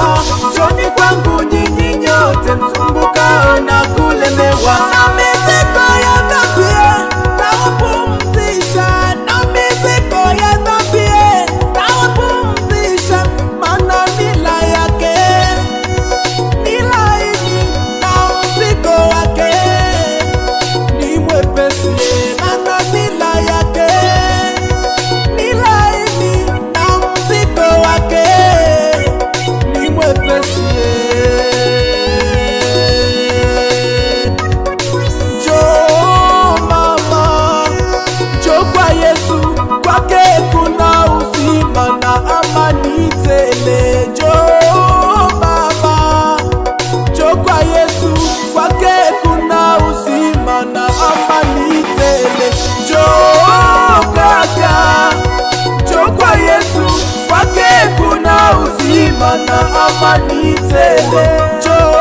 anasema njoni kwangu nyinyi nyote msumbukao na kulemewa, na mizigo ya dhambi nawapumzisha, na mizigo ya dhambi nawapumzisha, maana nila yake ni laini na mzigo wake ni mwepesi, maana nila yake ni laini na mzigo wake ni mwepesi. Njoo mama, njoo kwa Yesu, kwake kuna uzima na amani tele. Njoo mama, njoo kwa Yesu, kwake kuna uzima na amani tele. Njoo kaka, njoo kwa Yesu, kwake kuna uzima na amani tele. Njoo